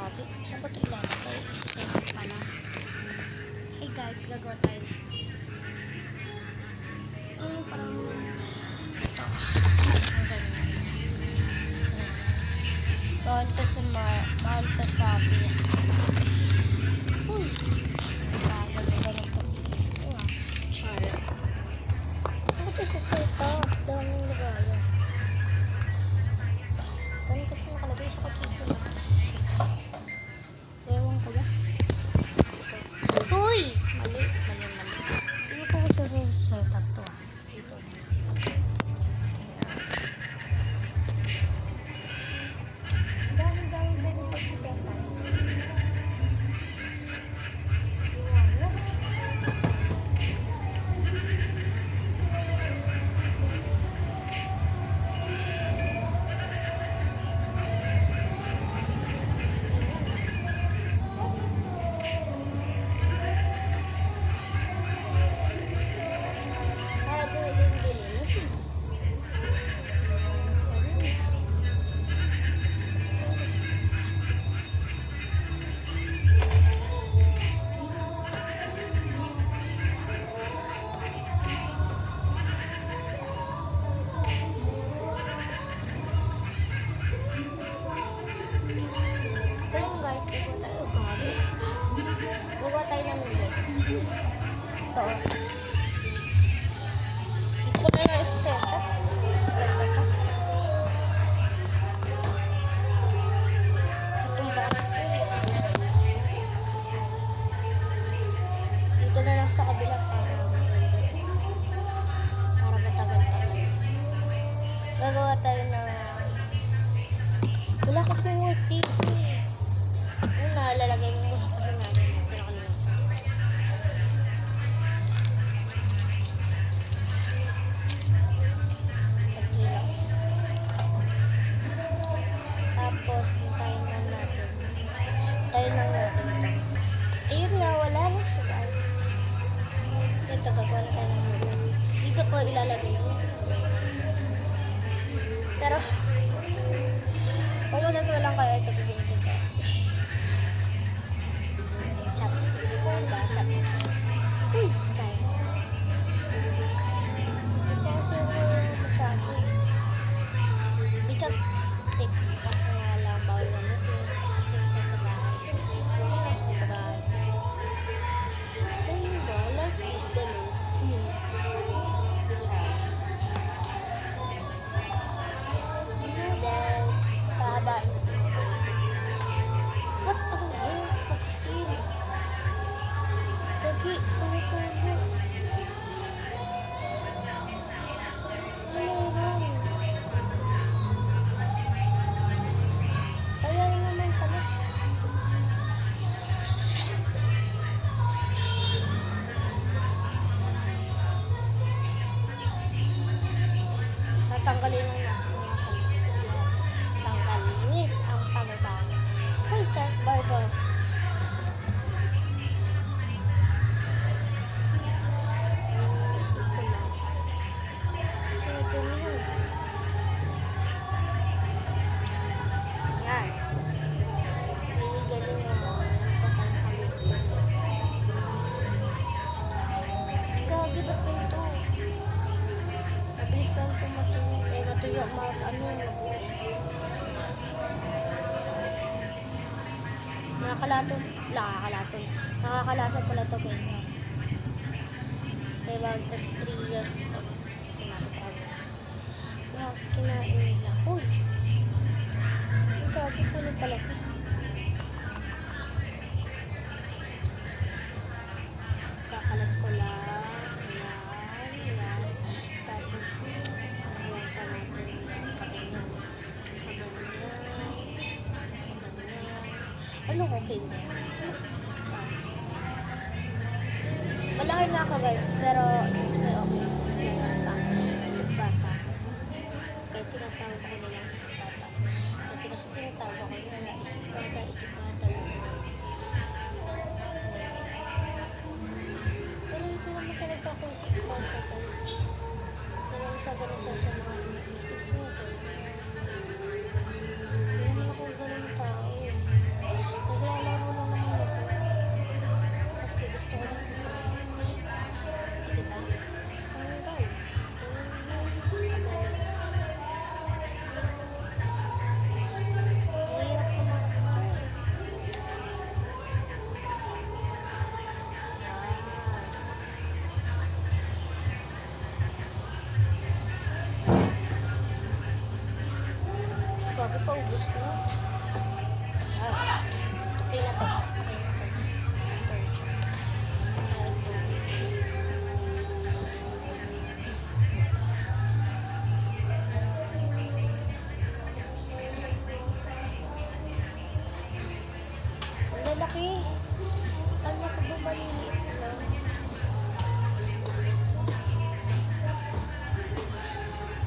Gagi, saan ko ito ilalagay? Ito pala. Hey guys, gagawa tayo. Parang ito. Ang ganyan. Mahal to sa PS. Uy! Ganyan kasi. Char. Saan ko ito sa setup? Daming lagayan. Dami kasi nakalagay sa kotse. Ewan ko ba? Uy! Mali. Hindi ko sa setup to. Dito. Dami pwede pagsitepan. Ito na lang sa setup. Ganda pa. Itong bakit. Dito na lang sa kabila para matagal-tagal. Gagawa tayo ng wala kasi yung TV. Yung nalalagay mo sa kasi namin. Ito na kanina. Tapos, tayo lang natin ito. Ayun nga, wala na siya guys. Ito, gagawa na tayo ng lugas. Dito ko ilalagay yun. Pero, kung matutuwa lang kayo, ito bibigyan ko. Chopstick. Diba? Chopsticks. Uy! Tayo. Kasi masyado. May chopstick. Kasi nga lang bawal na ito. Chopstick na sa bahay. Sa bahay. Ayun ba? Like this the loop. Noodles. Pahabain ito. What? Ako na yun. Papisin. Lagi. Tumo-tumo. Sayang naman kami. Tatanggalin na natin. Tanggalis ang pagbabago. Hoy, check. Barber. Isip ko lang. Kasi ito yun. Yan. Galing naman. Gagi, ba't ganito? Mabilis lang ito matuyo. Matuyo. Nakakalaton pala ito guys. Kaya bagtas 3 years old. Sinabi ko ako. Yes, kinain nila. Uy! Ang gagi po nung pala ito. Kakalat ko lang. Yan. Tapos ayan pa natin yung kaganyan. Ano ko hindi? Malaki na ako guys, pero mas may okay. Isip bata. Kaya tinatawag ko nilang isip bata. Kasi tinatawag ko nilang isip bata. Pero ito naman talaga ako isip bata guys. Pero isa ko na siya sa mga isip ko. Kaya naman ako ganun tao. paubos na. Okay na to. Ang lalaki. Kanya ko ba maliliit lang?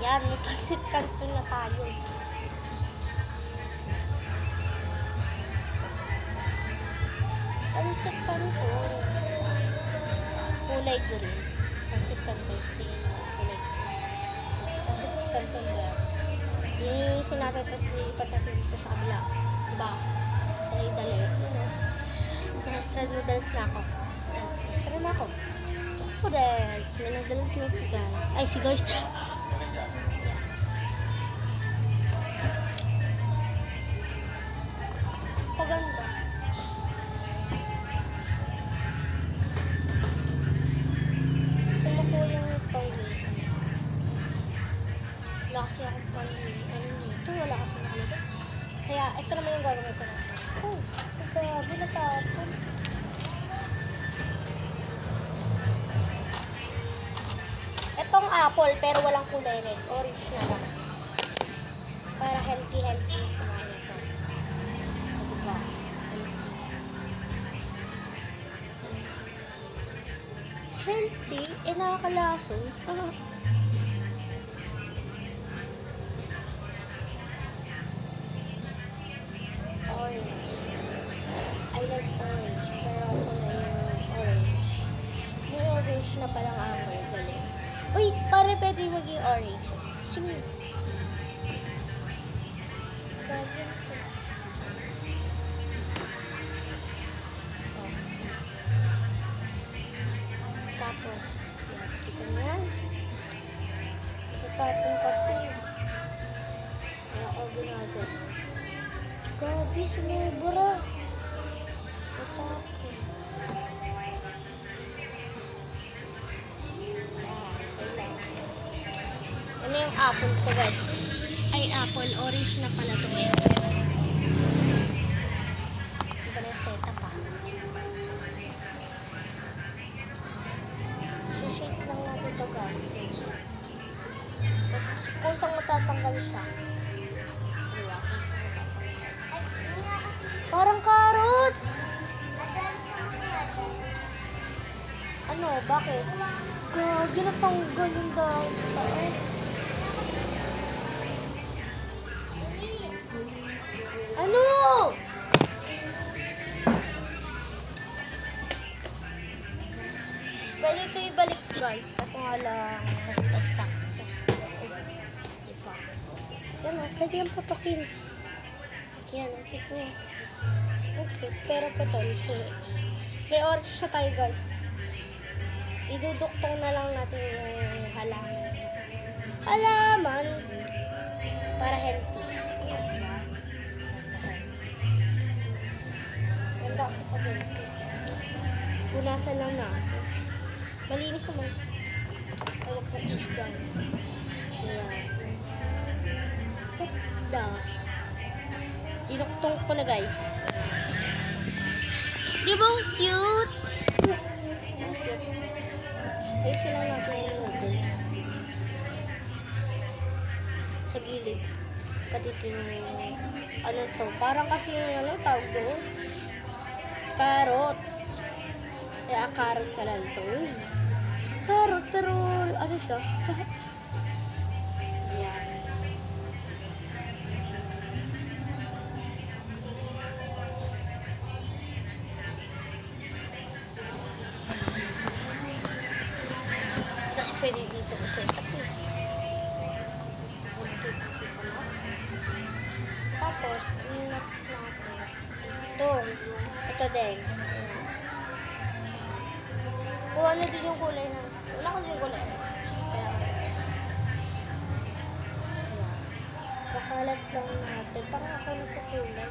Yan, may pansit kanto na tayo. Pansit kanto. Kulay green. Pansit kanto. Sa tingin mo, kulay green. Pansit kanto ba? Yung sinabi, tapos nilipat natin dito sa kabila. Diba? Dali-dali. Extra noodles na ako. Extra na ako. Noodles. May noodles na si guys. Ay, si guys. Paganda. Kung ako yung pang-wait. Wala kasi akong pang-wait. Ano nito? Wala kasi nakalagay. Kaya, ito naman yung gagawin ko natin. Oh, grabe na tapon. Itong apple, pero walang kulay red. Orange na lang. Para healthy kumain ito. O, diba? Healthy? Eh, nakakalason. Orange. I like orange. Pero ako na yung orange. May orange na palang apple. Galing. Uy, pare pwede maging orange. Sige. Gagawin ko. Tapos, yan. Kita mo yan. Ito tapong kasi. Kaya ako ginagawa. Grabe, sumubra. Matapon. Ano yung apple ko, guys? Ay, apple. Orange na pala ito ngayon. Iba na yung setup, ah. Shake lang natin ito, guys. Tapos, kusang matatanggal siya. Diba? Kusang matatanggal. Parang carrots! Ano? Bakit? Gagi, natanggal yung daw. Ano? Pwede ito ibalik, guys. Kasi nga lang, basta-stuck. Diba? Yan o, pwede yung putukin. Yan, ito. Okay, pero putol. May orange na tayo, guys. Iduduktong na lang natin yung halaman para healthy. Ganda kasi pag healthy. Punasan lang natin. Malinis naman. Huwag na is dyan. Ayan. Ganda. Dinuktong ko na, guys. Di ba cute? Ayusin lang natin yung noodles. Sa gilid. Pati yung ano to. Parang kasi yung ano tawag doon. Carrot. Kaya carrot ka lang to. Carrot pero ano siya? Ayan. Kasi pwede dito ko set up eh. Tapos, yung next natin is ito. Ito din. Kung ano din yung kulay ng... Wala kasi yung kulay. Kaya orange. Ayan. Kakalat lang natin. Parang ako nagkakulay.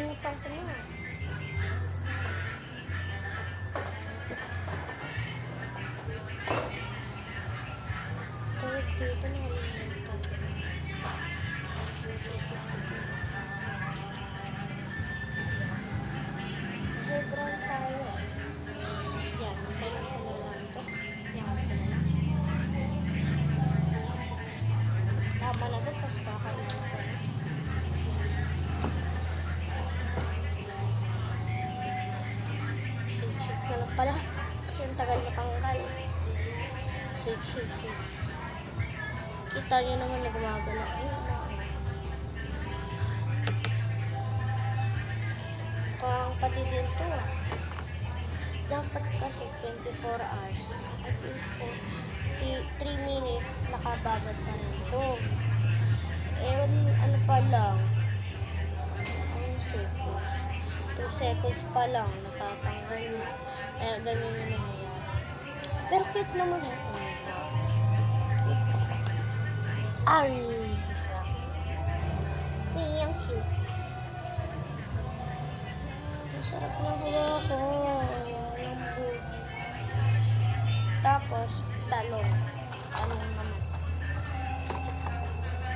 Nakalimutan ko na. Tawag dito, nakalimutan. Sisip-sip na. Sobrang tayo. Yan, tayo ko na lang ito. Yan ko na lang. Tama na ito, tapos kakain ko na. Shake na lang pala. Kasi ang tagal matanggal. Shake. Kita nyo naman na gumagala. Ayun na. Mukhang pati din to. Dapat kasi 24 hours. At 3 minutes nakababad pa rin ito. Ano pa lang. 2 seconds pa lang natatanggal na. Ganyan na nangyayari. Pero cute naman ito. Ang cute. Ang sarap na hula ko. Lambot. Tapos, talong. Talong naman.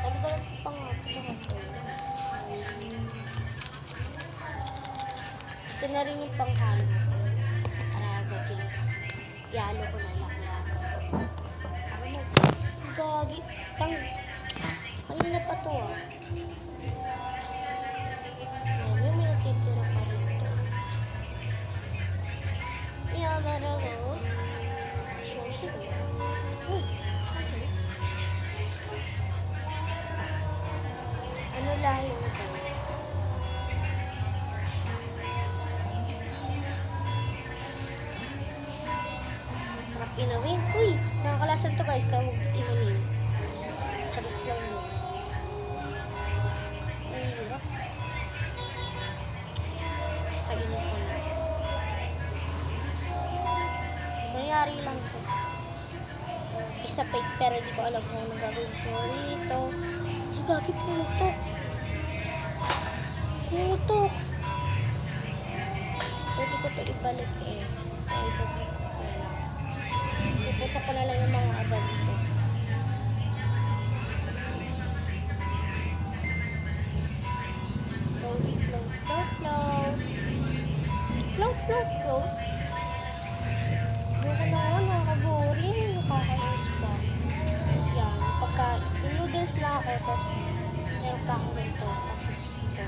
Nagdalag pa nga ito. Ito na rin yung panghalo. Para mabilis. Yalo ko na lang. Para mabilis. Gagi. Kanina pa to ah. Yan, may natitira pa rin ito. Yan, maralo. Sushi ko. Ano lahi mo guys? Sarap inawin. Uy! Nakakalasan to guys. Kaya huwag inumin. Sarap lang yun. Ang hirap. Kainin ko na. Nangyari lang to. Isa fake pero hindi ko alam kung anong gagawin ko rito. Gagi, pumutok. Pumutok. Pwede ko ito ibalik eh. Kaya ipabutok ko na lang. Iputok ko na lang yung mga agad dito. Float. Yung ko naman, nakakaboring. Nakakainis pa. Yan. Pagka noodles na ako, tapos meron pa ako nito. Tapos ito.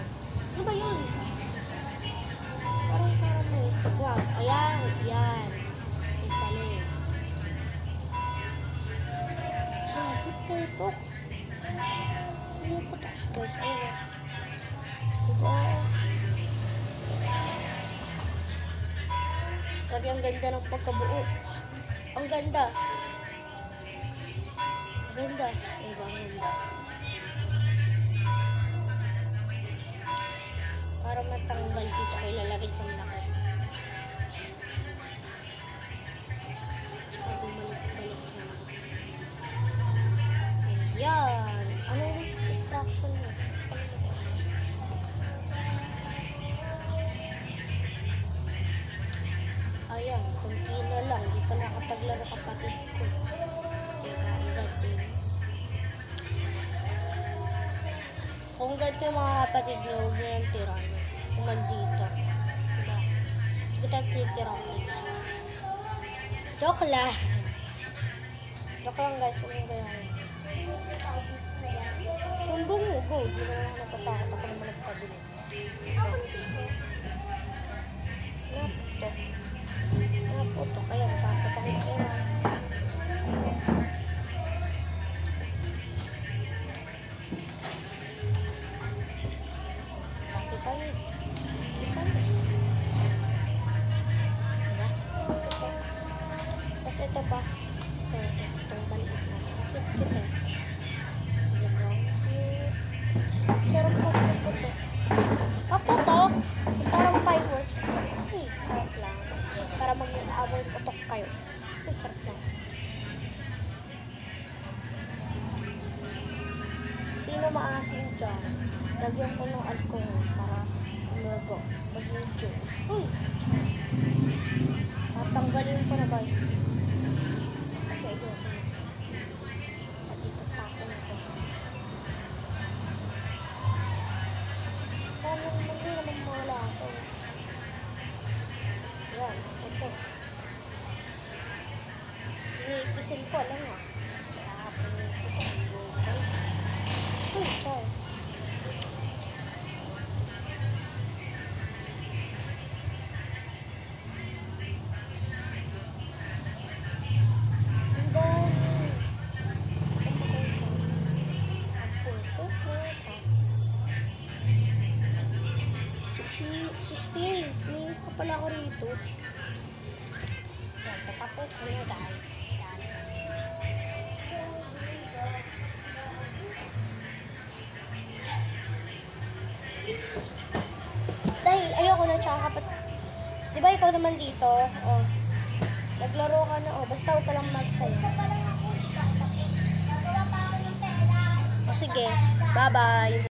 Ano ba yun? Parang may ito. Ayan. Ipali. Bakit po ito? Ano po ito guys? Ayan. Diba? Lagi ang ganda ng pagkabuo. Ang ganda. Diba? Ang ganda. Para matanggal dito ko ilalagay sa malaki. Tsaka bumalik-balik na. Ayan. Ano yung distraction mo? Ayan. Kunti na lang. Di pa nakapaglaro kapatid ko. Diba? Ang ganda. Kung ganito yung mga kapatid nyo, huwag nyo yung tira nyo. Kung nandito. Diba? Hindi tayo titira please. Joke lang. Joke lang guys, huwag nyo kaya yun. Tapos na yan. Sumbong mo, go. Di naman ako natatakot. Ako naman nagpabilit. Ako dito. Naputo. Kaya napapatahin ko na. Tapos ito pa. Ito balik na. Cute eh. Sarap po ito. Paputok. Parang fireworks. Ay, sarap lang. Para mag-amoy putok kayo. Ay, sarap lang. Sino maasim dyan? Lagyan ko ng alcohol para Diyos. Uy! Tatanggalin ko na guys. Kasi ayoko na. At dito pa ako nito. Sana hindi naman mawala ako. Yan, ito. Iniipisin ko, alam nga. Kaya pinulit ko ito. Uy, char. Ang dami. Ang maganda. Ang puso ko, char. 16 minutes na pala ako rito. Yan, tatapos ko na guys. Yan. Dahil ayoko na tsaka kapat. Diba ikaw naman dito? Oh. Naglaro ka na. Oh. Basta huwag ka lang magsaya. Isa pa lang ako. Gagawa pa ako ng pera. O sige. Bye-bye.